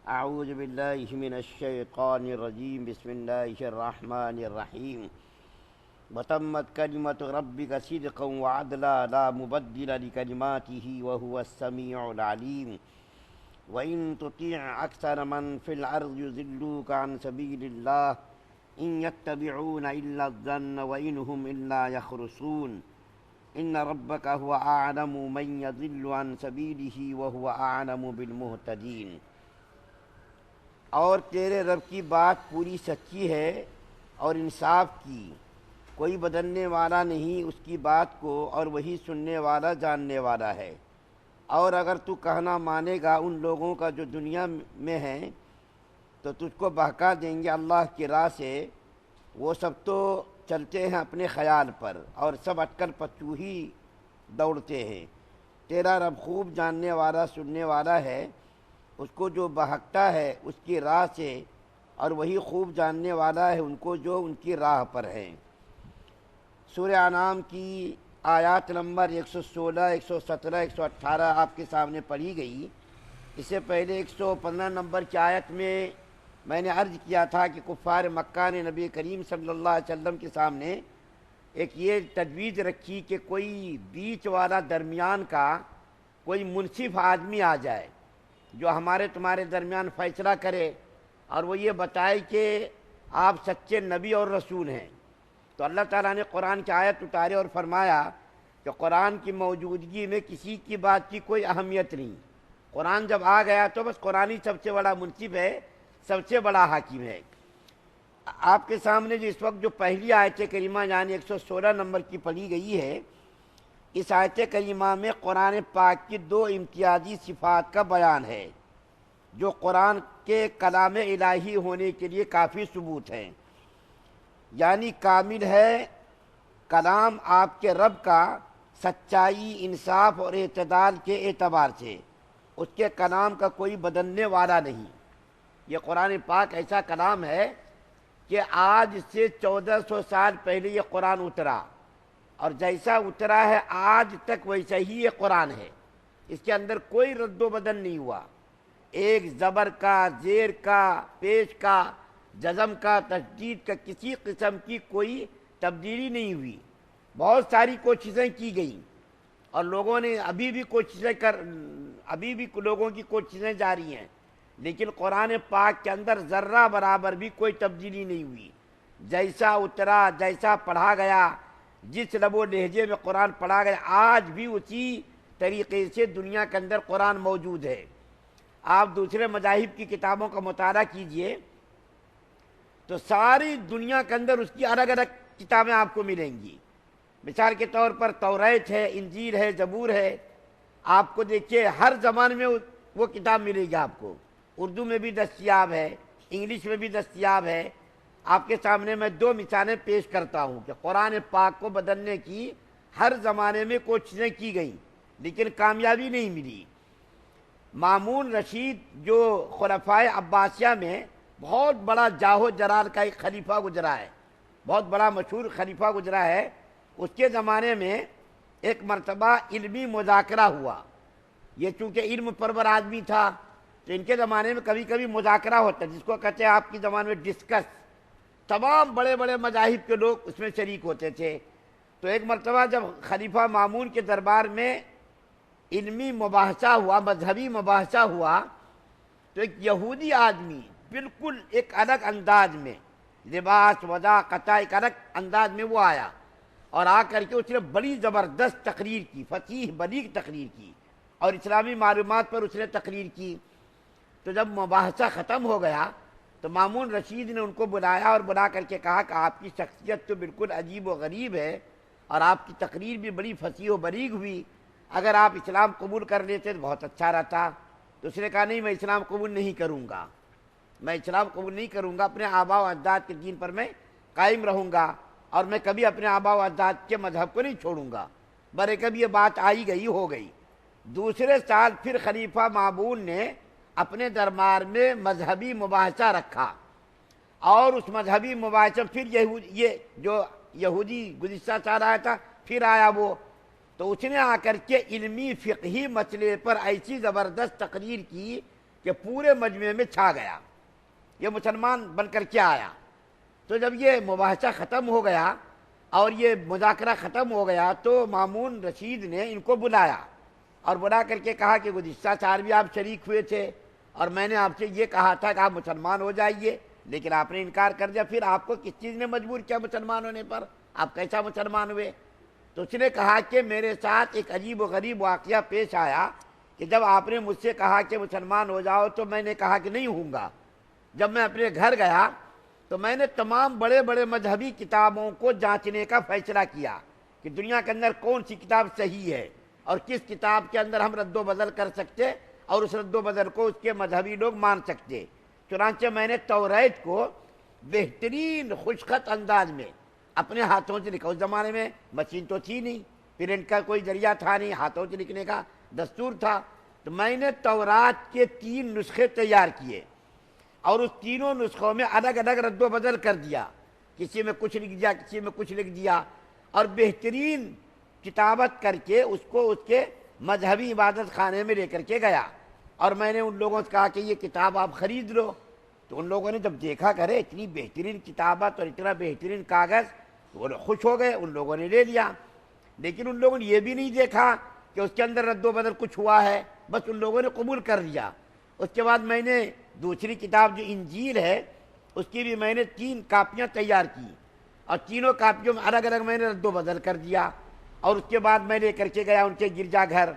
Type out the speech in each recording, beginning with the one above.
اعوذ باللہ من الشیطان الرجیم بسم اللہ الرحمن الرحیم وتمت کلمۃ ربک صدقا وعدلا لا مبدل لکلماتہ وهو السمیع العلیم وإن تطیع اکثر من فی الارض یضلوک عن سبیل اللہ ان یتبعون الا الظن وإن هم الا یخرصون ان ربک هو اعلم من یضل عن سبیلہ وهو اعلم بالمہتدین۔ اور تیرے رب کی بات پوری سچی ہے اور انصاف کی، کوئی بدلنے والا نہیں اس کی بات کو، اور وہی سننے والا جاننے والا ہے۔ اور اگر تو کہنا مانے گا ان لوگوں کا جو دنیا میں ہیں تو تجھ کو بہکا دیں گے اللہ کی راہ سے، وہ سب تو چلتے ہیں اپنے خیال پر اور سب اٹکل پچو ہی دوڑتے ہیں۔ تیرا رب خوب جاننے والا سننے والا ہے، اس کو جو بہکتا ہے اس کی راہ سے، اور وہی خوب جاننے والا ہے ان کو جو ان کی راہ پر ہیں۔ سورہ انعام کی آیات نمبر 116، 117، 118 آپ کے سامنے پڑھی گئی۔ اس سے پہلے 115 نمبر کی آیت میں نے عرض کیا تھا کہ کفار مکہ نے نبی کریم صلی اللہ علیہ وسلم کے سامنے ایک یہ تجویز رکھی کہ کوئی بیچ والا درمیان کا کوئی منصف آدمی آ جائے جو ہمارے تمہارے درمیان فیصلہ کرے، اور وہ یہ بتائے کہ آپ سچے نبی اور رسول ہیں۔ تو اللہ تعالیٰ نے قرآن کی آیت اتارے اور فرمایا کہ قرآن کی موجودگی میں کسی کی بات کی کوئی اہمیت نہیں۔ قرآن جب آ گیا تو بس قرآن ہی سب سے بڑا منصف ہے، سب سے بڑا حاکم ہے۔ آپ کے سامنے جو اس وقت جو پہلی آیت کریمہ یعنی 116 نمبر کی پڑھی گئی ہے، اس آیت کریمہ میں قرآن پاک کی دو امتیازی صفات کا بیان ہے جو قرآن کے کلام الہی ہونے کے لیے کافی ثبوت ہیں۔ یعنی کامل ہے کلام آپ کے رب کا سچائی، انصاف اور اعتدال کے اعتبار سے، اس کے کلام کا کوئی بدلنے والا نہیں۔ یہ قرآن پاک ایسا کلام ہے کہ آج سے 1400 سال پہلے یہ قرآن اترا، اور جیسا اترا ہے آج تک ویسا ہی یہ قرآن ہے۔ اس کے اندر کوئی رد و بدل نہیں ہوا، ایک زبر کا، زیر کا، پیش کا، جزم کا، تشدید کا، کسی قسم کی کوئی تبدیلی نہیں ہوئی۔ بہت ساری کوششیں کی گئیں اور لوگوں نے ابھی بھی لوگوں کی کوششیں جاری ہیں، لیکن قرآن پاک کے اندر ذرہ برابر بھی کوئی تبدیلی نہیں ہوئی۔ جیسا اترا، جیسا پڑھا گیا، جس لب و لہجے میں قرآن پڑھا گیا، آج بھی اسی طریقے سے دنیا کے اندر قرآن موجود ہے۔ آپ دوسرے مذاہب کی کتابوں کا مطالعہ کیجئے تو ساری دنیا کے اندر اس کی الگ الگ کتابیں آپ کو ملیں گی۔ مثال کے طور پر توریت ہے، انجیل ہے، زبور ہے۔ آپ کو دیکھیے ہر زبان میں وہ کتاب ملے گی آپ کو، اردو میں بھی دستیاب ہے، انگلش میں بھی دستیاب ہے۔ آپ کے سامنے میں دو مثالیں پیش کرتا ہوں کہ قرآن پاک کو بدلنے کی ہر زمانے میں کوششیں کی گئیں لیکن کامیابی نہیں ملی۔ مامون رشید جو خلفائے عباسیہ میں بہت بڑا جاہو جلال کا ایک خلیفہ گزرا ہے، بہت بڑا مشہور خلیفہ گزرا ہے، اس کے زمانے میں ایک مرتبہ علمی مذاکرہ ہوا۔ یہ چونکہ علم پرور آدمی تھا تو ان کے زمانے میں کبھی کبھی مذاکرہ ہوتا ہے، جس کو کہتے ہیں آپ کی زبان میں ڈسکس۔ تمام بڑے بڑے مذاہب کے لوگ اس میں شریک ہوتے تھے۔ تو ایک مرتبہ جب خلیفہ مامون کے دربار میں علمی مباحثہ ہوا، مذہبی مباحثہ ہوا، تو ایک یہودی آدمی بالکل ایک الگ انداز میں، لباس وضاقت ایک الگ انداز میں وہ آیا، اور آ کر کے اس نے بڑی زبردست تقریر کی، فصیح بلیغ تقریر کی، اور اسلامی معلومات پر اس نے تقریر کی۔ تو جب مباحثہ ختم ہو گیا تو مامون رشید نے ان کو بلایا اور بلا کر کے کہا کہ آپ کی شخصیت تو بالکل عجیب و غریب ہے اور آپ کی تقریر بھی بڑی فصیح و بلیغ ہوئی، اگر آپ اسلام قبول کر لیتے تو بہت اچھا رہتا۔ تو اس نے کہا نہیں، میں اسلام قبول نہیں کروں گا، میں اسلام قبول نہیں کروں گا، اپنے آباء و اجداد کے دین پر میں قائم رہوں گا، اور میں کبھی اپنے آباء و اجداد کے مذہب کو نہیں چھوڑوں گا۔ برے کبھی یہ بات آئی گئی ہو گئی۔ دوسرے سال پھر خلیفہ مامون نے اپنے دربار میں مذہبی مباحثہ رکھا، اور اس مذہبی مباحثہ پھر یہ جو یہودی گزشتہ سال آیا تھا پھر آیا وہ، تو اس نے آ کر کے علمی فقہی مسئلے پر ایسی زبردست تقریر کی کہ پورے مجمع میں چھا گیا، یہ مسلمان بن کر کے آیا۔ تو جب یہ مباحثہ ختم ہو گیا اور یہ مذاکرہ ختم ہو گیا تو مامون رشید نے ان کو بلایا اور بلا کر کے کہا کہ گزشتہ سال بھی آپ شریک ہوئے تھے اور میں نے آپ سے یہ کہا تھا کہ آپ مسلمان ہو جائیے، لیکن آپ نے انکار کر دیا، پھر آپ کو کس چیز نے مجبور کیا مسلمان ہونے پر؟ آپ کیسا مسلمان ہوئے؟ تو اس نے کہا کہ میرے ساتھ ایک عجیب و غریب واقعہ پیش آیا کہ جب آپ نے مجھ سے کہا کہ مسلمان ہو جاؤ تو میں نے کہا کہ نہیں ہوں گا۔ جب میں اپنے گھر گیا تو میں نے تمام بڑے بڑے مذہبی کتابوں کو جانچنے کا فیصلہ کیا کہ دنیا کے اندر کون سی کتاب صحیح ہے اور کس کتاب کے اندر ہم رد و بدل کر سکتے اور اس رد و بدل کو اس کے مذہبی لوگ مان سکتے۔ چنانچہ میں نے توریت کو بہترین خوشخط انداز میں اپنے ہاتھوں سے لکھا۔ اس زمانے میں مشین تو تھی نہیں، پرنٹ کا کوئی ذریعہ تھا نہیں، ہاتھوں سے لکھنے کا دستور تھا۔ تو میں نے تورات کے 3 نسخے تیار کیے اور اس تینوں نسخوں میں الگ الگ رد و بدل کر دیا، کسی میں کچھ لکھ دیا، کسی میں کچھ لکھ دیا، اور بہترین کتابت کر کے اس کو اس کے مذہبی عبادت خانے میں لے کر کے گیا اور میں نے ان لوگوں سے کہا کہ یہ کتاب آپ خرید لو۔ تو ان لوگوں نے جب دیکھا کرے اتنی بہترین کتابت اور اتنا بہترین کاغذ تو وہ لوگ خوش ہو گئے، ان لوگوں نے لے لیا۔ لیکن ان لوگوں نے یہ بھی نہیں دیکھا کہ اس کے اندر رد و بدل کچھ ہوا ہے، بس ان لوگوں نے قبول کر لیا۔ اس کے بعد میں نے دوسری کتاب جو انجیل ہے اس کی بھی میں نے 3 کاپیاں تیار کی اور تینوں کاپیوں میں الگ الگ میں نے رد و بدل کر دیا، اور اس کے بعد میں لے کر کے گیا ان کے گرجا گھر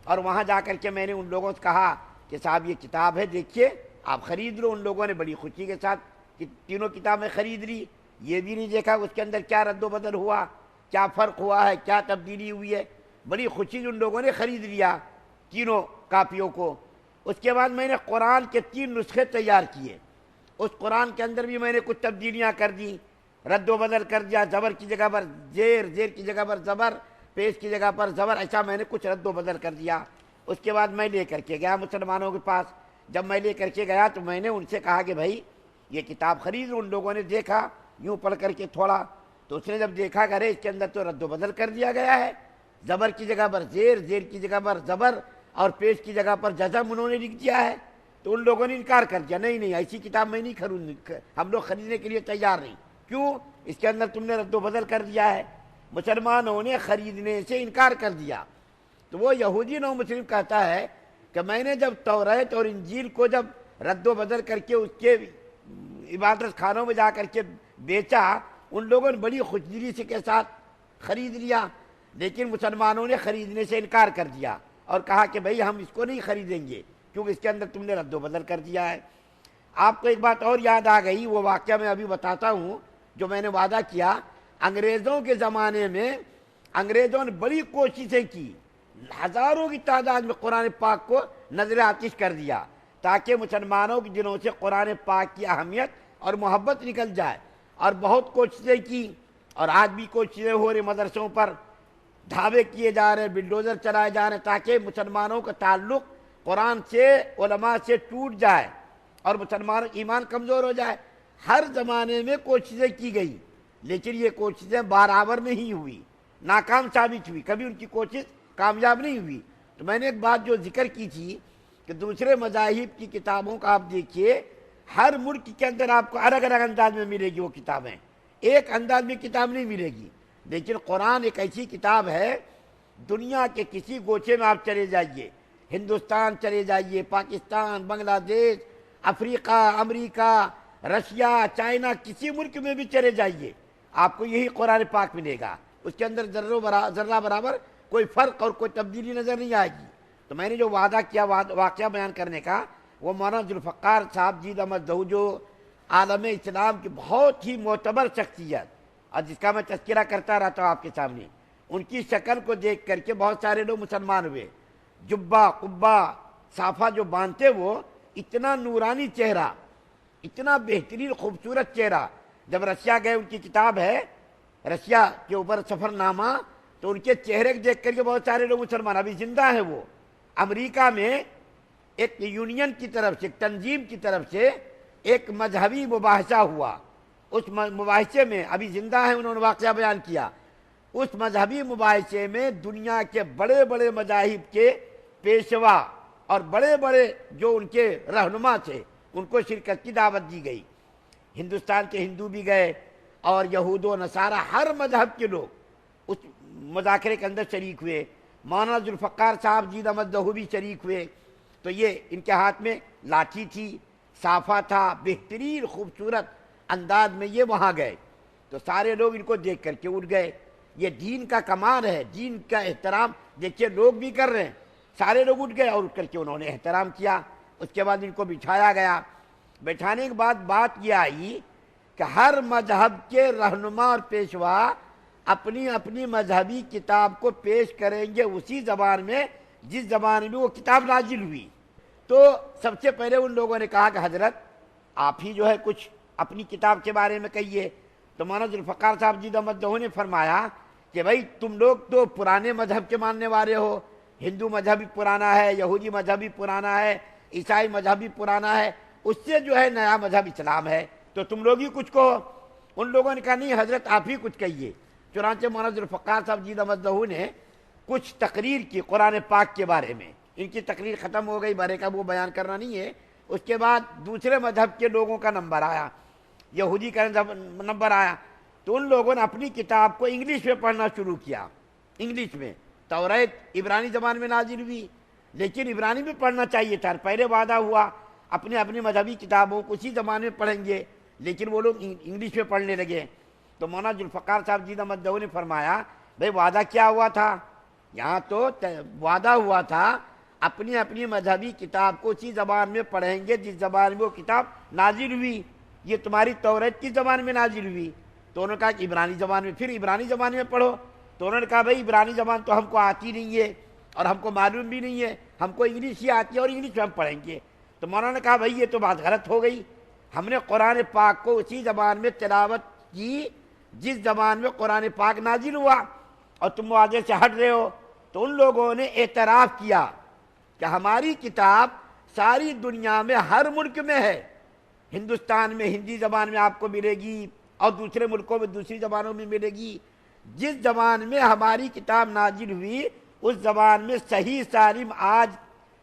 اور وہاں جا کر کے میں نے ان لوگوں سے کہا کہ صاحب یہ کتاب ہے، دیکھیے آپ خرید لو۔ ان لوگوں نے بڑی خوشی کے ساتھ تینوں کتابیں خرید لی، یہ بھی نہیں دیکھا اس کے اندر کیا رد و بدل ہوا، کیا فرق ہوا ہے، کیا تبدیلی ہوئی ہے، بڑی خوشی سے ان لوگوں نے خرید لیا تینوں کاپیوں کو۔ اس کے بعد میں نے قرآن کے 3 نسخے تیار کیے، اس قرآن کے اندر بھی میں نے کچھ تبدیلیاں کر دیں، رد و بدل کر دیا، زبر کی جگہ پر زیر، زیر کی جگہ پر زبر، پیش کی جگہ پر زبر، ایسا میں نے کچھ رد و بدل کر دیا۔ اس کے بعد میں لے کر کے گیا مسلمانوں کے پاس۔ جب میں لے کر کے گیا تو میں نے ان سے کہا کہ بھائی یہ کتاب خرید لو۔ ان لوگوں نے دیکھا یوں پڑھ کر کے تھوڑا، تو اس نے جب دیکھا کرے اس کے اندر تو رد و بدل کر دیا گیا ہے، زبر کی جگہ پر زیر، زیر کی جگہ پر زبر اور پیش کی جگہ پر جزم انہوں نے لکھ دیا ہے۔ تو ان لوگوں نے انکار کر دیا، نہیں نہیں ایسی کتاب میں نہیں خرید، ہم لوگ خریدنے کے لیے تیار نہیں۔ کیوں؟ اس کے اندر تم نے رد و بدل کر دیا ہے۔ مسلمانوں نے خریدنے سے انکار کر دیا۔ تو وہ یہودی نو مسلم کہتا ہے کہ میں نے جب توریت اور انجیل کو جب رد و بدل کر کے اس کے عبادت خانوں میں جا کر کے بیچا، ان لوگوں نے بڑی خوشدلی سے کے ساتھ خرید لیا، لیکن مسلمانوں نے خریدنے سے انکار کر دیا اور کہا کہ بھئی ہم اس کو نہیں خریدیں گے کیونکہ اس کے اندر تم نے رد و بدل کر دیا ہے۔ آپ کو ایک بات اور یاد آ گئی، وہ واقعہ میں ابھی بتاتا ہوں جو میں نے وعدہ کیا۔ انگریزوں کے زمانے میں انگریزوں نے بڑی کوششیں کی، ہزاروں کی تعداد میں قرآن پاک کو نظر آتش کر دیا تاکہ مسلمانوں کے دلوں سے قرآن پاک کی اہمیت اور محبت نکل جائے، اور بہت کوششیں کی اور آج بھی کوششیں ہو رہی، مدرسوں پر ڈھابے کیے جا رہے، بلڈوزر چلائے جا رہے تاکہ مسلمانوں کا تعلق قرآن سے، علماء سے ٹوٹ جائے اور مسلمانوں کا ایمان کمزور ہو جائے۔ ہر زمانے میں کوششیں کی گئی لیکن یہ کوششیں برابر نہیں ہوئی، ناکام ثابت ہوئی، کبھی ان کی کوشش کامیاب نہیں ہوئی۔ تو میں نے ایک بات جو ذکر کی تھی کہ دوسرے مذاہب کی کتابوں کا آپ دیکھیے، ہر ملک کے اندر آپ کو الگ الگ انداز میں ملے گی وہ کتابیں، ایک انداز میں کتاب نہیں ملے گی، لیکن قرآن ایک ایسی کتاب ہے، دنیا کے کسی گوشے میں آپ چلے جائیے، ہندوستان چلے جائیے، پاکستان، بنگلہ دیش، افریقہ، امریکہ، رشیا، چائنا، کسی ملک میں بھی چلے جائیے آپ کو یہی قرآن پاک ملے گا، اس کے اندر ذرہ برابر کوئی فرق اور کوئی تبدیلی نظر نہیں آئے گی۔ تو میں نے جو وعدہ کیا واقعہ بیان کرنے کا، وہ مولانا ذوالفقار صاحب جید احمد دہو جو عالم اسلام کی بہت ہی معتبر شخصیت اور جس کا میں تذکرہ کرتا رہتا ہوں آپ کے سامنے، ان کی شکل کو دیکھ کر کے بہت سارے لوگ مسلمان ہوئے۔ جبہ قبہ صافہ جو باندھتے، وہ اتنا نورانی چہرہ، اتنا بہترین خوبصورت چہرہ۔ جب رشیا گئے، ان کی کتاب ہے رشیا کے اوپر سفر نامہ، تو ان کے چہرے کو دیکھ کر کے بہت سارے لوگ مسلمان، ابھی زندہ ہیں وہ۔ امریکہ میں ایک یونین کی طرف سے، ایک تنظیم کی طرف سے ایک مذہبی مباحثہ ہوا، اس مباحثے میں ابھی زندہ ہیں، انہوں نے واقعہ بیان کیا۔ اس مذہبی مباحثے میں دنیا کے بڑے بڑے مذاہب کے پیشوا اور بڑے بڑے جو ان کے رہنما تھے ان کو شرکت کی دعوت دی گئی۔ ہندوستان کے ہندو بھی گئے اور یہود و نصارہ ہر مذہب کے لوگ اس مذاکرے کے اندر شریک ہوئے۔ مولانا ذوالفقار صاحب جید احمد دہو بھی شریک ہوئے۔ تو یہ ان کے ہاتھ میں لاٹھی تھی، صافہ تھا، بہترین خوبصورت انداز میں یہ وہاں گئے۔ تو سارے لوگ ان کو دیکھ کر کے اٹھ گئے۔ یہ دین کا کمال ہے، دین کا احترام دیکھیے لوگ بھی کر رہے ہیں۔ سارے لوگ اٹھ گئے اور اٹھ کر کے انہوں نے احترام کیا۔ اس کے بعد ان کو بٹھایا گیا۔ بٹھانے کے بعد بات یہ آئی کہ ہر مذہب کے رہنما اور پیشوا اپنی اپنی مذہبی کتاب کو پیش کریں گے اسی زبان میں جس زبان میں وہ کتاب نازل ہوئی۔ تو سب سے پہلے ان لوگوں نے کہا کہ حضرت آپ ہی جو ہے کچھ اپنی کتاب کے بارے میں کہیے۔ تو مولانا ذوالفقار صاحب جید احمد دہو نے فرمایا کہ بھائی تم لوگ تو پرانے مذہب کے ماننے والے ہو، ہندو مذہب بھی پرانا ہے، یہودی مذہب بھی پرانا ہے، عیسائی مذہب بھی پرانا ہے، اس سے جو ہے نیا مذہب اسلام ہے، تو تم لوگ ہی کچھ کہو۔ ان لوگوں نے کہا نہیں حضرت آپ ہی کچھ کہیے۔ چنانچہ مولانا ذوالفقار صاحب جید احمد دہو نے کچھ تقریر کی قرآن پاک کے بارے میں۔ ان کی تقریر ختم ہو گئی، بارے کا وہ بیان کرنا نہیں ہے۔ اس کے بعد دوسرے مذہب کے لوگوں کا نمبر آیا، یہودی کا نمبر آیا، تو ان لوگوں نے اپنی کتاب کو انگلش میں پڑھنا شروع کیا۔ انگلش میں توریت عبرانی زبان میں نازل ہوئی، لیکن عبرانی میں پڑھنا چاہیے تھا۔ پہلے وعدہ ہوا اپنے اپنی مذہبی کتابوں کو اسی زبان میں پڑھیں گے، لیکن وہ لوگ انگلش میں پڑھنے لگے۔ تو مولانا ذوالفقار صاحب جید احمد دہو نے فرمایا بھائی وعدہ کیا ہوا تھا؟ یہاں تو وعدہ ہوا تھا اپنی اپنی مذہبی کتاب کو اسی زبان میں پڑھیں گے جس زبان میں وہ کتاب نازل ہوئی۔ یہ تمہاری توریت کی زبان میں نازل ہوئی۔ تو انہوں نے کہا کہ عبرانی زبان میں، پھر عبرانی زبان میں پڑھو۔ تو انہوں نے کہا بھائی عبرانی زبان تو ہم کو آتی نہیں ہے اور ہم کو معلوم بھی نہیں ہے، ہم کو انگلش ہی آتی ہے اور انگلش میں ہم پڑھیں گے۔ تو مولانا نے کہا بھائی یہ تو بات غلط ہو گئی، ہم نے قرآن پاک کو اسی زبان میں تلاوت کی جس زبان میں قرآن پاک نازل ہوا، اور تم وعدے سے ہٹ رہے ہو۔ تو ان لوگوں نے اعتراف کیا کہ ہماری کتاب ساری دنیا میں ہر ملک میں ہے۔ ہندوستان میں ہندی زبان میں آپ کو ملے گی اور دوسرے ملکوں میں دوسری زبانوں میں ملے گی۔ جس زبان میں ہماری کتاب نازل ہوئی اس زبان میں صحیح سالم آج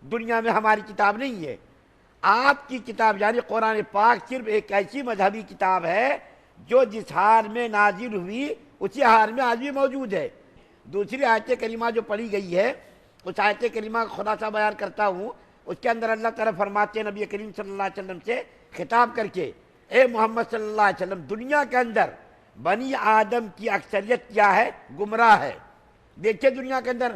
دنیا میں ہماری کتاب نہیں ہے۔ آپ کی کتاب یعنی قرآن پاک صرف ایک ایسی مذہبی کتاب ہے جو جس حال میں نازل ہوئی اسی حال میں آج بھی موجود ہے۔ دوسری آیت کریمہ جو پڑھی گئی ہے اس آیت کریمہ کا خلاصہ بیان کرتا ہوں۔ اس کے اندر اللہ تعالیٰ فرماتے ہیں نبی کریم صلی اللہ علیہ وسلم سے خطاب کر کے، اے محمد صلی اللہ علیہ وسلم دنیا کے اندر بنی آدم کی اکثریت کیا ہے؟ گمراہ ہے۔ دیکھیں دنیا کے اندر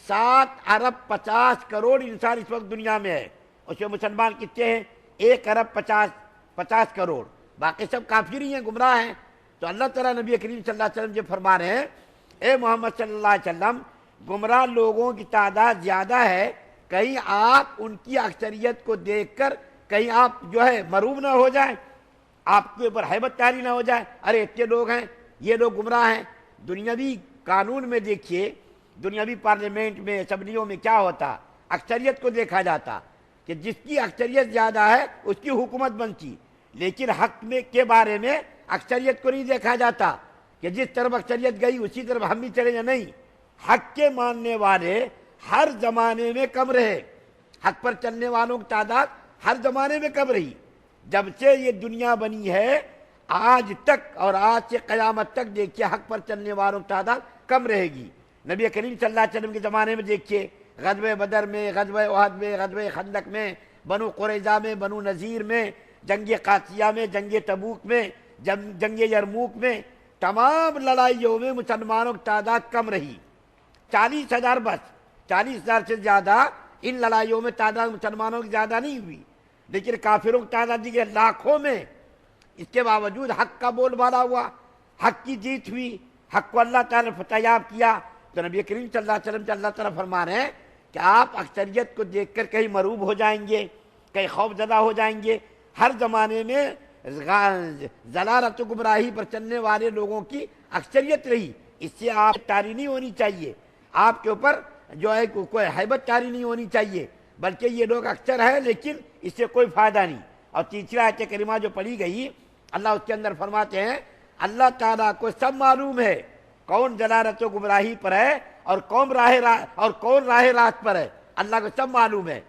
7,50,50,000,000 انسان اس وقت دنیا میں ہے، اس میں مسلمان کتنے ہیں؟ 1,50,50,000,000، باقی سب کافر ہی ہیں، گمراہ ہیں۔ تو اللہ تعالیٰ نبی کریم صلی اللہ علیہ وسلم جو فرما رہے ہیں اے محمد صلی اللہ علیہ وسلم گمراہ لوگوں کی تعداد زیادہ ہے، کہیں آپ ان کی اکثریت کو دیکھ کر کہیں آپ جو ہے مروب نہ ہو جائیں، آپ کے اوپر ہیبت طاری نہ ہو جائے، ارے اتنے لوگ ہیں، یہ لوگ گمراہ ہیں۔ دنیاوی قانون میں دیکھیے، دنیاوی پارلیمنٹ میں اسمبلیوں میں کیا ہوتا؟ اکثریت کو دیکھا جاتا کہ جس کی اکثریت زیادہ ہے اس کی حکومت بنتی، لیکن حق میں کے بارے میں اکثریت کو نہیں دیکھا جاتا کہ جس طرف اکثریت گئی اسی طرف ہم بھی چلے جائیں، نہیں، حق کے ماننے والے ہر زمانے میں کم رہے، حق پر چلنے والوں کی تعداد ہر زمانے میں کم رہی۔ جب سے یہ دنیا بنی ہے آج تک اور آج سے قیامت تک دیکھیے حق پر چلنے والوں کی تعداد کم رہے گی۔ نبی کریم صلی اللہ علیہ وسلم کے زمانے میں دیکھیے غزوہ بدر میں، غزوہ احد میں، غزوہ خندق میں، بنو قریظہ میں، بنو نذیر میں، جنگ قادسیہ میں، جنگ تبوک میں، جنگ یرموک میں، تمام لڑائیوں میں مسلمانوں کی تعداد کم رہی، 40,000 بس، 40,000 سے زیادہ ان لڑائیوں میں تعداد مسلمانوں کی زیادہ نہیں ہوئی، لیکن کافروں کی تعداد دیکھیے لاکھوں میں۔ اس کے باوجود حق کا بول بالا ہوا، حق کی جیت ہوئی، حق کو اللہ تعالیٰ نے فتح یاب کیا۔ تو نبی کریم صلی اللہ علیہ وسلم سے اللہ تعالیٰ فرما رہے ہیں کہ آپ اکثریت کو دیکھ کر کہیں مروب ہو جائیں گے، کہیں خوف زدہ ہو جائیں گے۔ ہر زمانے میں ضلالت و گمراہی پر چلنے والے لوگوں کی اکثریت رہی، اس سے آپ طاری نہیں ہونی چاہیے، آپ کے اوپر جو ہے کوئی ہیبت طاری نہیں ہونی چاہیے، بلکہ یہ لوگ اکثر ہیں لیکن اس سے کوئی فائدہ نہیں۔ اور تیسرا آیت کریمہ جو پڑھی گئی اللہ اس کے اندر فرماتے ہیں اللہ تعالیٰ کو سب معلوم ہے کون ضلالت و گمراہی پر ہے اور کون راہ راست پر ہے، اللہ کو سب معلوم ہے۔